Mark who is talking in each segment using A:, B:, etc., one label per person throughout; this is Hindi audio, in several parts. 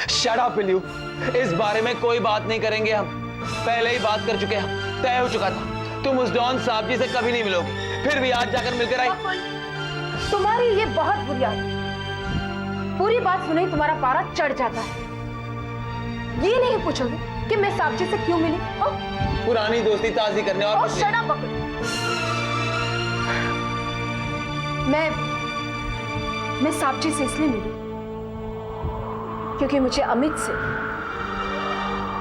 A: Shut up will you. इस बारे में कोई बात नहीं करेंगे हम, पहले ही बात कर चुके हैं, तय हो चुका था। तुम उस डॉन साहब जी से कभी नहीं मिलोगी, फिर भी आज जाकर मिलकर आई।
B: तुम्हारी ये बहुत बुरी आदत है, पूरी बात सुने ही तुम्हारा पारा चढ़ जाता है। ये नहीं पूछोगे कि मैं साहब जी से क्यों मिली?
A: पुरानी दोस्ती ताज़ी करने और
B: शट अप बकुल। मैं साहब जी से इसलिए मिली क्योंकि मुझे अमित से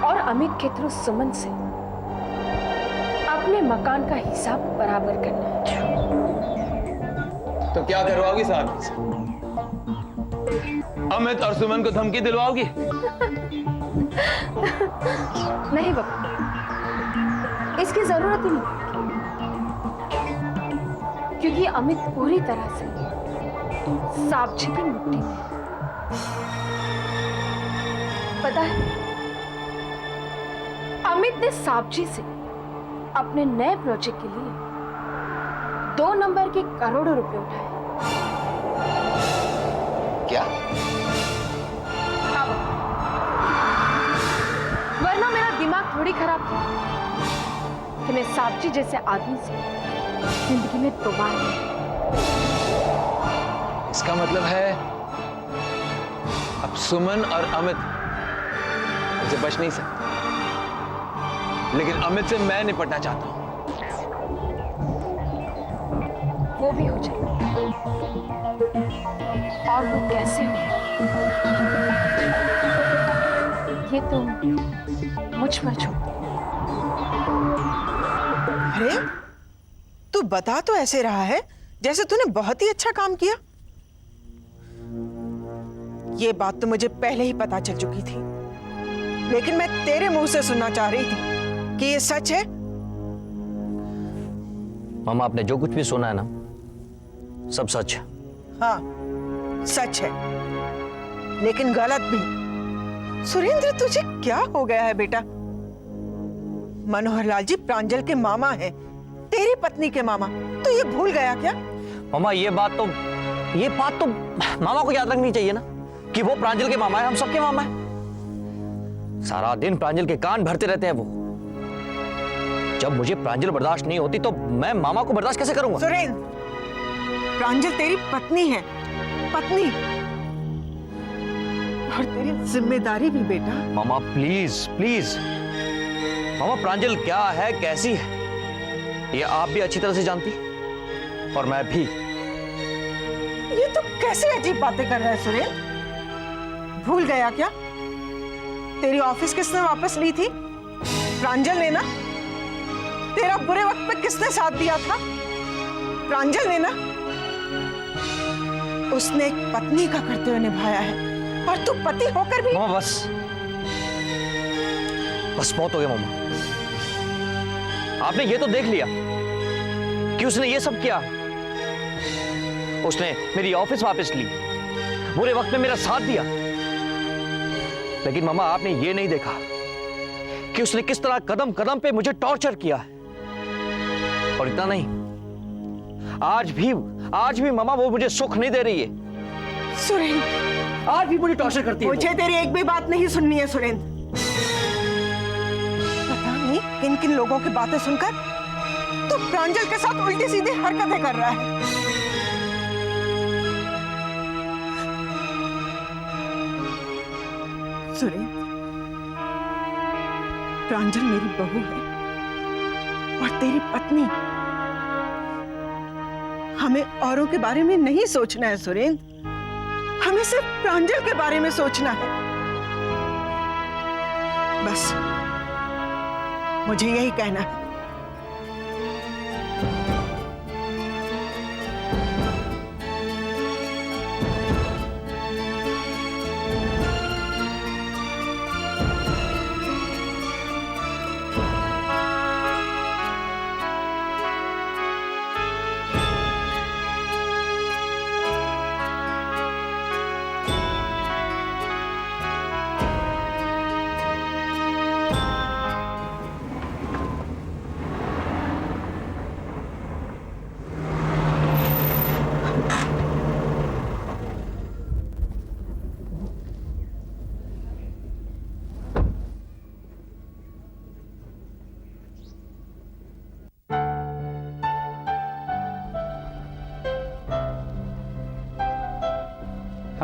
B: और अमित के थ्रू सुमन से अपने मकान का हिसाब बराबर करना है।
A: तो क्या करवाओगी साहब जी से? अमित और सुमन को धमकी दिलवाओगी?
B: नहीं बाबा, इसकी जरूरत ही नहीं, क्योंकि अमित पूरी तरह से साहब जी की मुट्ठी में है। पता है, अमित ने साहब जी से अपने नए प्रोजेक्ट के लिए 2 नंबर के करोड़ों रुपए उठाए।
A: क्या?
B: हाँ, वरना मेरा दिमाग थोड़ी खराब था कि मैं साहब जी जैसे आदमी से जिंदगी में दोबारा नहीं।
A: इसका मतलब है अब सुमन और अमित मुझे बच नहीं सकते, लेकिन अमित से मैं निपटना चाहता हूं।
B: वो भी हो जाएगा, और वो कैसे हो ये तो मुझ पर छोड़।
C: अरे तू बता तो ऐसे रहा है जैसे तूने बहुत ही अच्छा काम किया। ये बात तो मुझे पहले ही पता चल चुकी थी, लेकिन मैं तेरे मुंह से सुनना चाह रही थी कि ये सच है।
D: मामा, आपने जो कुछ भी सुना है ना, सब सच है।
C: हाँ, सच है, लेकिन गलत भी। सुरेंद्र, तुझे क्या हो गया है बेटा? मनोहर लाल जी प्रांजल के मामा हैं, तेरी पत्नी के मामा। तो ये भूल गया क्या?
D: मामा, ये बात तो मामा को याद रखनी चाहिए ना कि वो प्रांजल के मामा है, हम सबके मामा है। सारा दिन प्रांजल के कान भरते रहते हैं वो। जब मुझे प्रांजल बर्दाश्त नहीं होती तो मैं मामा को बर्दाश्त कैसे करूंगा?
C: सुरेंद्र, प्रांजल तेरी पत्नी है, पत्नी, और तेरी जिम्मेदारी भी बेटा।
D: मामा प्लीज प्लीज, मामा प्रांजल क्या है, कैसी है, ये आप भी अच्छी तरह से जानती, और मैं भी।
C: ये तो कैसे अजीब बातें कर रहा है सुरेंद्र? भूल गया क्या? तेरी ऑफिस किसने वापस ली थी? प्रांजल ने ना? तेरा बुरे वक्त पे किसने साथ दिया था? प्रांजल ने ना? उसने एक पत्नी का कर्तव्य निभाया है, और तू पति होकर भी।
D: मामा बस बहुत हो गया मामा। आपने ये तो देख लिया कि उसने ये सब किया। उसने मेरी ऑफिस वापस ली, बुरे वक्त में मेरा साथ दिया, लेकिन मामा आपने ये नहीं देखा कि उसने किस तरह कदम कदम पे मुझे टॉर्चर किया है। और इतना नहीं, आज भी मामा वो मुझे सुख नहीं दे रही है।
C: सुरेंद्र,
D: आज भी मुझे टॉर्चर करती है।
C: मुझे तेरी एक भी बात नहीं सुननी है सुरेंद्र। पता नहीं किन किन लोगों की बातें सुनकर तू प्रांजल के साथ उल्टी सीधी हरकतें कर रहा है। सुरेंद्र, प्रांजल मेरी बहू है और तेरी पत्नी। हमें औरों के बारे में नहीं सोचना है सुरेंद्र, हमें सिर्फ प्रांजल के बारे में सोचना है। बस मुझे यही कहना है।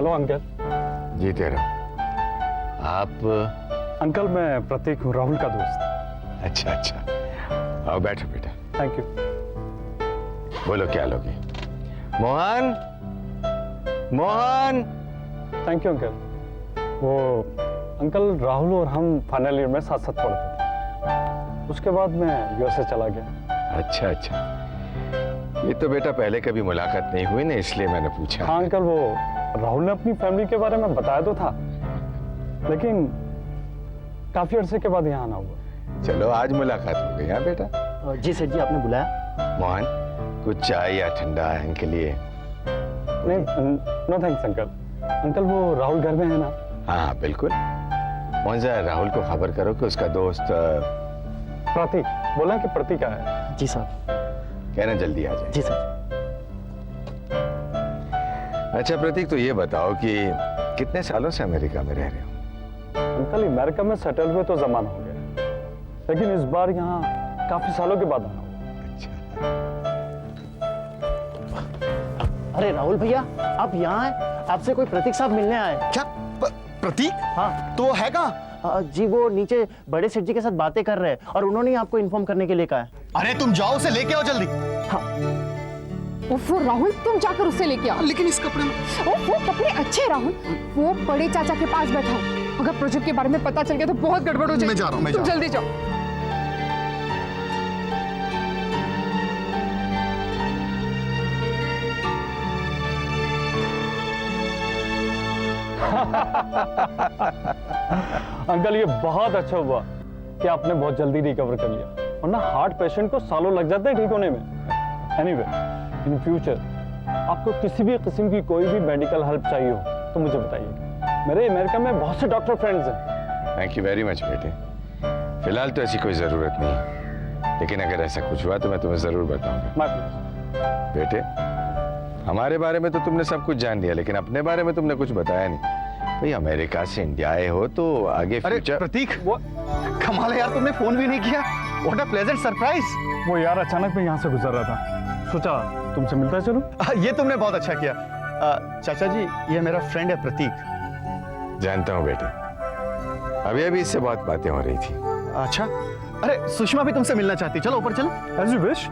E: Hello uncle.
F: जीते रहो। आप?
E: अंकल मैं प्रतीक हूँ, राहुल का दोस्त।
F: अच्छा अच्छा, आओ बैठो बेटा।
E: Thank you.
F: बोलो क्या लोगे? Mohan, Mohan.
E: Thank you uncle. वो अंकल, राहुल और हम फाइनल ईयर में साथ साथ पढ़ते थे। उसके बाद मैं यूएसए चला गया।
F: अच्छा अच्छा, ये तो बेटा पहले कभी मुलाकात नहीं हुई ना, इसलिए मैंने पूछा।
E: हाँ अंकल, वो राहुल ने अपनी फैमिली के बारे में बताया तो था, लेकिन काफी अरसे के बाद यहाँ आना हुआ।
F: चलो आज मुलाकात हो गई। हाँ बेटा।
D: जी सेठ जी, आपने बुलाया?
F: मोहन, कुछ चाय या ठंडा इनके लिए?
E: नहीं, नो थैंक्स अंकल। अंकल वो राहुल घर में है ना?
F: हाँ बिल्कुल। मोहन जरा राहुल को खबर करो कि उसका दोस्त
E: प्रतीक, बोला कि प्रतीक आया है।
D: जी साहब।
F: कहना जल्दी आ जाए।
D: जी सर।
F: अच्छा प्रतीक, तो ये बताओ कि कितने सालों से अमेरिका में रह रहे हो?
E: अंकल अमेरिका में सेटल हुए तो जमाना हो गया, लेकिन इस बार यहाँ काफी सालों के बाद आना हुआ।
F: अच्छा।
D: अरे राहुल भैया, आप यहाँ हैं? आपसे कोई प्रतीक साहब मिलने आए।
G: क्या प्रतीक?
D: हाँ।
G: तो है कहाँ?
D: जी वो नीचे बड़े सेठ जी के साथ बातें कर रहे हैं और उन्होंने ही आपको इन्फॉर्म करने के लिए कहा है।
G: अरे तुम जाओ, उसे लेके आओ जल्दी।
B: वो राहुल, तुम जाकर उसे लेके आओ।
G: लेकिन इस कपड़े में
B: वो कपड़े अच्छे राहुल, वो बड़े चाचा के पास बैठा है। अगर प्रोजेक्ट के बारे में पता चल गया तो बहुत गड़बड़ हो जाएगी।
G: मैं जा रहा हूँ, मैं
B: तुम
G: जा रहा हूँ।
B: जल्दी जाओ।
E: अंकल ये बहुत अच्छा हुआ कि आपने बहुत जल्दी रिकवर कर लिया, वरना हार्ट पेशेंट को सालों लग जाते हैं ठीक होने में। एनीवे, इन फ्यूचर आपको किसी भी किस्म की कोई भी मेडिकल हेल्प चाहिए हो तो मुझे बताइए। मेरे अमेरिका में बहुत से डॉक्टर फ्रेंड्स हैं।
F: थैंक यू वेरी मच बेटे। फिलहाल तो ऐसी कोई जरूरत नहीं, लेकिन अगर ऐसा कुछ हुआ तो मैं तुम्हें जरूर बताऊंगा।
E: My please.
F: बेटे, हमारे बारे में तो तुमने सब कुछ जान लिया, लेकिन अपने बारे में तुमने कुछ बताया नहीं। भाई अमेरिका से इंडिया आए हो तो आगे
G: अरे
F: फ्यूचर।
G: प्रतीक, वो कमाल है यार, तुमने फोन भी नहीं किया। What a pleasant surprise.
E: वो यार अचानक मैं यहाँ से गुजर रहा था, सोचा तुमसे मिलता चलूं।
G: ये तुमने बहुत अच्छा किया। चाचा जी, ये मेरा फ्रेंड है प्रतीक।
F: जानता हूँ बेटे, अभी अभी इससे बहुत बातें हो रही थी।
G: अच्छा, अरे सुषमा भी तुमसे मिलना चाहती, चलो ऊपर चलो।
E: As you wish.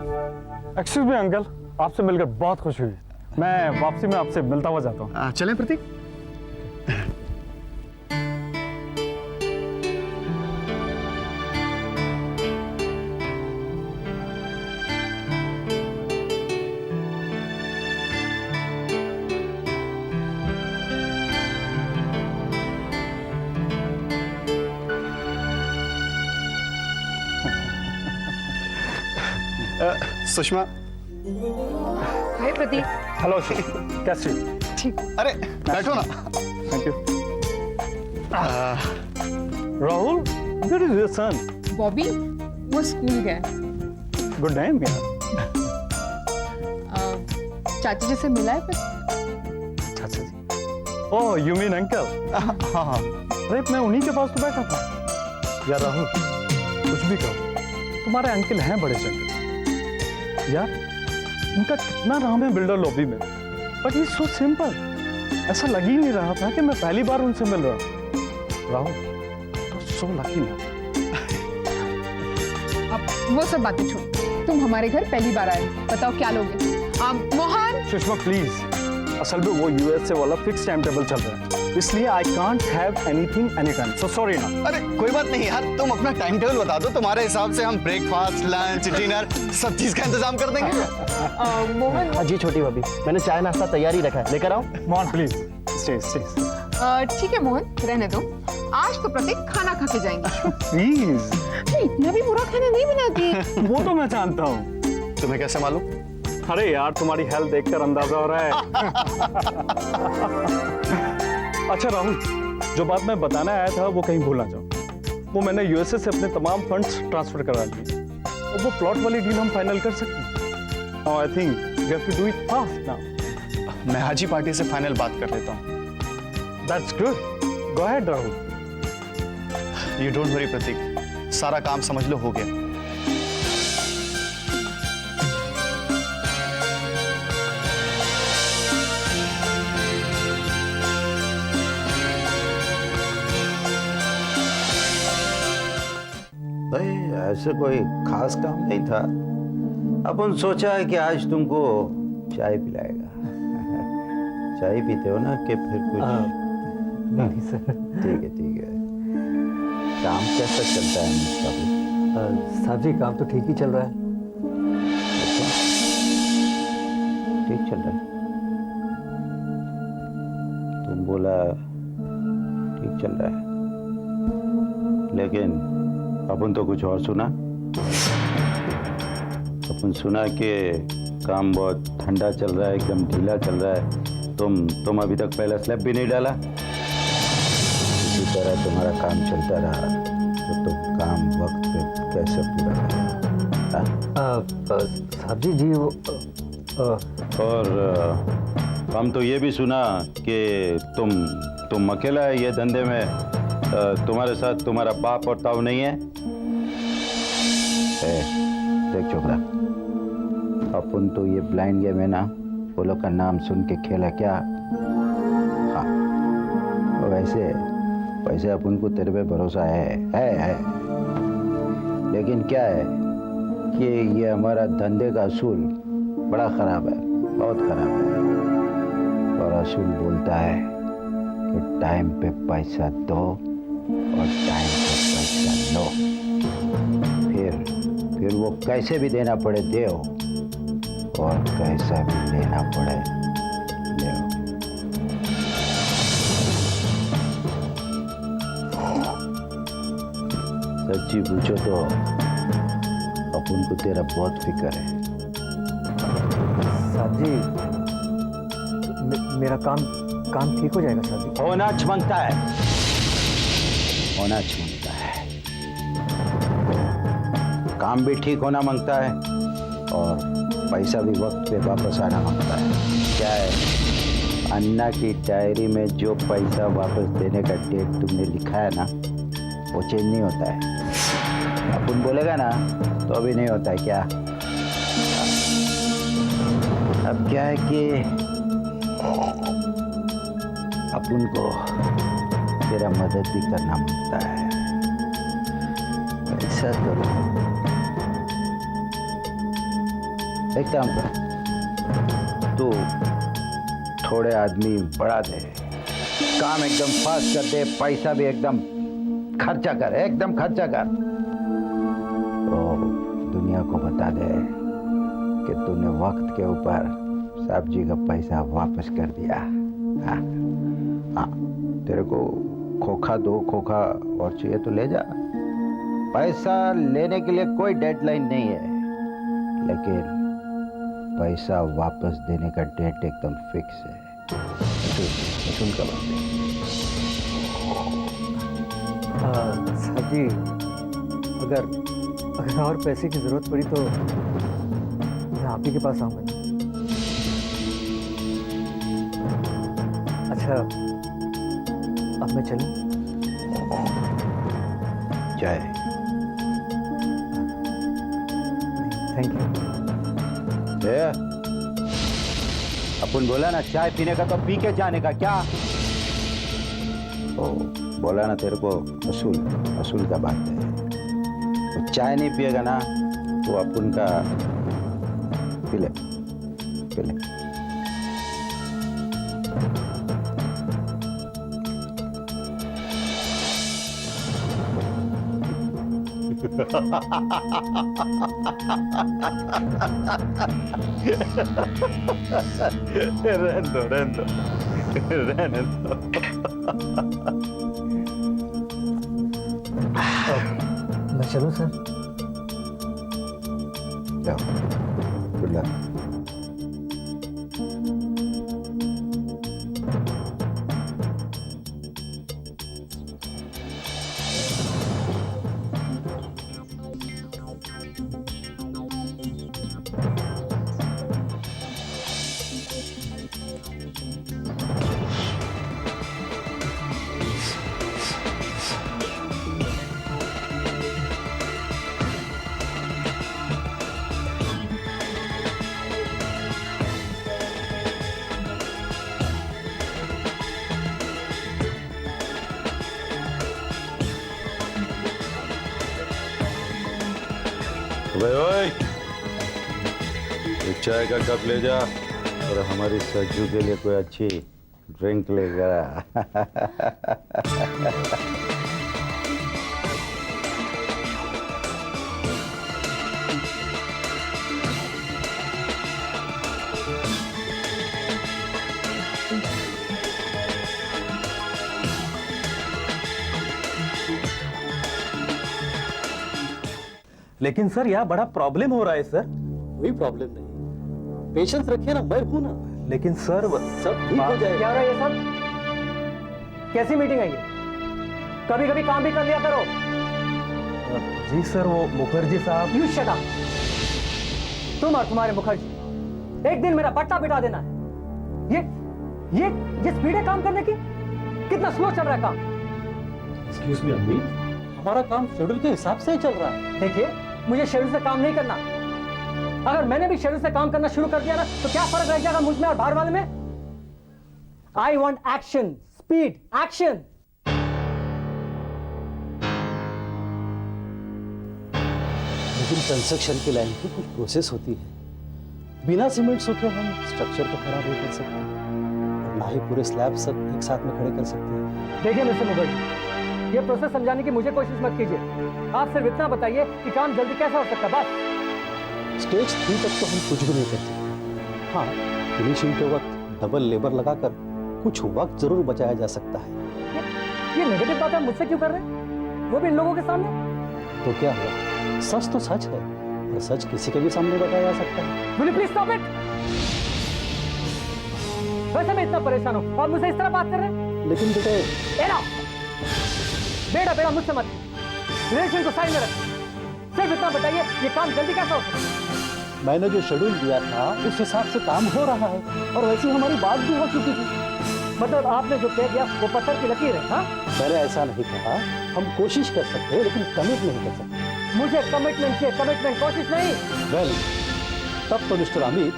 E: Excuse me uncle, आपसे मिलकर बहुत खुशी हुई। मैं वापसी में आपसे मिलता हुआ जाता हूँ।
G: चलें प्रतीक। सुषमा।
B: हाय प्रदीप।
E: हेलो श्री, कैसे हो?
B: ठीक।
G: अरे बैठो ना।
E: Thank you. Rahul, where is your son?
B: Bobby, वो स्कूल गया।
E: गुड नेम यार।
B: चाची जी से मिला है फिर?
E: चाचा जी। Oh you mean uncle?
G: हाँ।
E: अरे मैं उन्हीं के पास तो बैठा था। यार राहुल, कुछ भी कहो, तुम्हारे अंकल हैं बड़े चंगे यार। उनका कितना नाम है बिल्डर लॉबी में, बट ही सो सिंपल। ऐसा लग ही नहीं रहा था कि मैं पहली बार उनसे मिल रहा हूँ। राहुल, तो सो लकी ना।
B: अब वो सब बातें छोड़, तुम हमारे घर पहली बार आए, बताओ क्या लोगे? मोहन।
E: सुषमा प्लीज, असल में वो यूएसए वाला फिक्स टाइम टेबल चल रहा है, इसलिए I can't have anything any time, so sorry ना।
G: अरे कोई बात नहीं यार, तुम अपना टाइम टेबल बता दो, तुम्हारे हिसाब से हम ब्रेकफास्ट, लंच, डिनर सब चीज का इंतजाम कर देंगे।
B: मोहन।
D: हाँ जी छोटी भाभी, मैंने चाय नाश्ता तैयार ही रखा है, लेकर आओ।
E: Mohan please stay stay.
B: ठीक है मोहन, रहने दो। आज तो प्रतीक खाना खा के जाएंगे।
E: प्लीज।
B: मैं इतना भी बुरा खाना नहीं बनाती।
E: वो तो मैं जानता हूँ।
G: तुम्हें कैसे मालूम?
E: अरे यार, तुम्हारी हेल्थ देखकर अंदाजा हो रहा है। अच्छा राहुल, जो बात मैं बताना आया था वो कहीं भूल ना जाओ। वो मैंने यूएसए से अपने तमाम फंड्स ट्रांसफर करा लिए और वो प्लॉट वाली डील हम फाइनल कर सकते हैं। Now I think we have to do it fast now.
G: मैं हाजी पार्टी से फाइनल बात कर लेता हूँ।
E: That's good, go ahead Rahul.
G: You don't worry Prateek, सारा काम समझ लो हो गया।
H: भाई ऐसे कोई खास काम नहीं था। अपन सोचा है कि आज तुमको चाय पिलाएगा। चाय पीते हो ना कि फिर कुछ?
I: नहीं सर।
H: ठीक है ठीक है। काम कैसा चलता है मुस्तफा?
I: साहब जी काम तो ठीक ही चल रहा है।
H: अच्छा, ठीक चल रहा है। तुम बोला ठीक चल रहा है, लेकिन अपन तो कुछ और सुना। अपन सुना कि काम बहुत ठंडा चल रहा है, एकदम ढीला चल रहा है। तुम अभी तक पहला स्लैब भी नहीं डाला। इसी तरह तुम्हारा काम चलता रहा तो तुम काम वक्त पे कैसे पूरा करेगा?
I: साहब जी वो
H: और हम तो ये भी सुना कि तुम अकेला है ये धंधे में। तुम्हारे साथ तुम्हारा बाप और ताऊ नहीं है। देख चोपड़ा, अपन तो ये ब्लाइंड गेम है ना, वो लोग का नाम सुन के खेला क्या? हाँ, वैसे अपन को तेरे पे भरोसा है। लेकिन क्या है कि ये हमारा धंधे का असूल बड़ा खराब है, बहुत खराब है। और असूल बोलता है कि टाइम पे पैसा दो और टाइम पे पैसा लो। फिर वो कैसे भी देना पड़े दे, और कैसा भी लेना पड़े ले। सच्ची पूछो तो अपन को तेरा बहुत फिक्र है।
I: साहब जी मेरा काम ठीक हो जाएगा साहब जी।
H: होना मांगता है, होना मांगता है। काम भी ठीक होना मांगता है और पैसा भी वक्त पे वापस आना मांगता है। क्या है, अन्ना की डायरी में जो पैसा वापस देने का डेट तुमने लिखा है ना, वो चेंज नहीं होता है। अपन बोलेगा ना तो अभी नहीं होता है क्या? अब क्या है कि अपन को तेरा मदद भी करना मांगता है। ऐसा करो, एक काम कर, तू थोड़े आदमी बढ़ा दे, काम एकदम फास्ट कर दे, पैसा भी एकदम खर्चा कर, एकदम खर्चा कर। तो दुनिया को बता दे कि तूने वक्त के ऊपर साहब जी का पैसा वापस कर दिया। हाँ, तेरे को खोखा दो खोखा और चाहिए तो ले जा। पैसा लेने के लिए कोई डेडलाइन नहीं है, लेकिन पैसा वापस देने का डेट एकदम फिक्स है। सुन कर
I: साहब जी अगर और पैसे की जरूरत पड़ी तो मैं आप ही के पास आऊंगा। अच्छा अब मैं चलूं?
H: जय।
I: Thank you.
H: अपन बोला ना चाय पीने का तो पी के जाने का क्या? ओ, बोला ना तेरे को असूल का बात है। तो चाय नहीं पिएगा ना तो अपन का पिले। रहने दो।
I: मैं चलूं सर?
H: जाओ, गुड लक।
F: अबे ओए, एक चाय का कप ले जा और हमारी सज्जू के लिए कोई अच्छी ड्रिंक लेकर आ।
E: लेकिन सर यहाँ बड़ा प्रॉब्लम हो रहा है सर।
I: कोई प्रॉब्लम नहीं, पेशेंस रखिए ना, मैं हूं ना,
E: लेकिन सर
I: सब ठीक हो जाएगा।
J: क्या हो रहा है ये सब? कैसी मीटिंग है ये? कभी कभी काम भी कर लिया करो।
E: जी सर, वो मुखर्जी साहब।
J: You shut up. तुम और तुम्हारे मुखर्जी एक दिन मेरा पट्टा बिठा देना है। ये स्पीड है काम करने की, कितना स्लो चल रहा है काम।
I: एक्सक्यूज मी अमित, हमारा काम शेड्यूल के हिसाब से ही चल रहा है।
J: देखिए, मुझे शेड्यूल से काम नहीं करना। अगर मैंने भी शेड्यूल से काम करना शुरू कर दिया ना, तो क्या फर्क रह जाएगा मुझ में और बाहर वाले में? I want action, speed, action.
I: लेकिन कंस्ट्रक्शन की लाइन की कुछ प्रोसेस होती है, बिना सीमेंट सूखे हम स्ट्रक्चर तो खड़ा नहीं कर सकते, और ना ही पूरे स्लैब सब एक साथ में खड़े कर सकते हैं।
J: देखिए मिस्टर मुखर्जी, ये प्रोसेस समझाने की मुझे कोशिश मत कीजिए। आप सिर्फ इतना बताइए कि काम जल्दी कैसा हो सकता है, बस।
I: स्टेज 3 तक तो हम कुछ भी नहीं कर सकते। हाँ, फिनिशिंग के वक्त डबल लेबर लगाकर कुछ वक्त जरूर बचाया जा सकता है।
J: ये नेगेटिव बात आप मुझसे क्यों कर रहे हैं, वो भी इन लोगों के सामने?
I: तो क्या हुआ, सच तो सच है, और सच किसी के भी सामने बताया जा सकता है।
J: Will you please stop it? वैसे मैं इतना परेशान हूं और मुझसे इस तरह बात कर रहे हैं।
I: लेकिन बेटे,
J: बेटा बेटा मुझसे मत, रिलेशन को साइड में रख। सिर्फ इतना बताइए, ये काम जल्दी कैसा हो सकता है?
I: मैंने जो शेड्यूल दिया था उस हिसाब से काम हो रहा है, और वैसे हमारी बात भी हो चुकी थी।
J: मतलब आपने जो कह दिया वो पत्थर की लकीर है? हाँ,
I: मैंने ऐसा नहीं कहा। हम कोशिश कर सकते हैं लेकिन कमिट नहीं कर सकते।
J: मुझे कमिटमेंट चाहिए, कमिटमेंट, कोशिश नहीं।
I: वेल, तब तो मिस्टर अमित,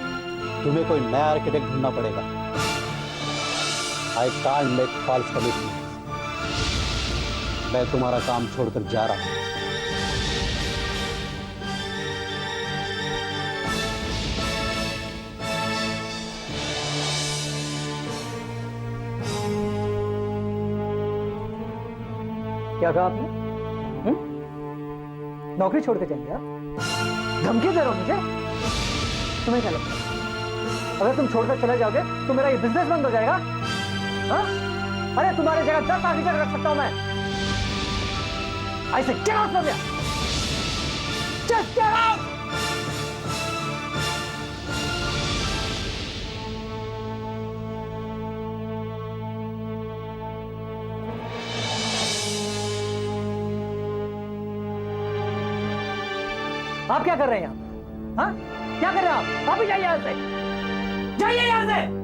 I: तुम्हें कोई नया आर्किटेक्ट ढूंढना पड़ेगा। I can't make false commitment. मैं तुम्हारा काम छोड़कर जा रहा हूं।
J: क्या कहा आपने? नौकरी छोड़ के चले आप? धमकी दे रहे हो मुझे? तुम्हें क्या लगता है, अगर तुम छोड़कर चले जाओगे तो मेरा ये बिजनेस बंद हो जाएगा? हाँ? अरे तुम्हारी जगह 10 आर्किटेक्ट रख सकता हूं मैं। ऐसे क्या आउट हो गया? Just get out! आप क्या कर रहे हैं यहाँ? हाँ? क्या कर रहे हैं आप? आप ही जाइए यहाँ से, जाइए यहाँ से।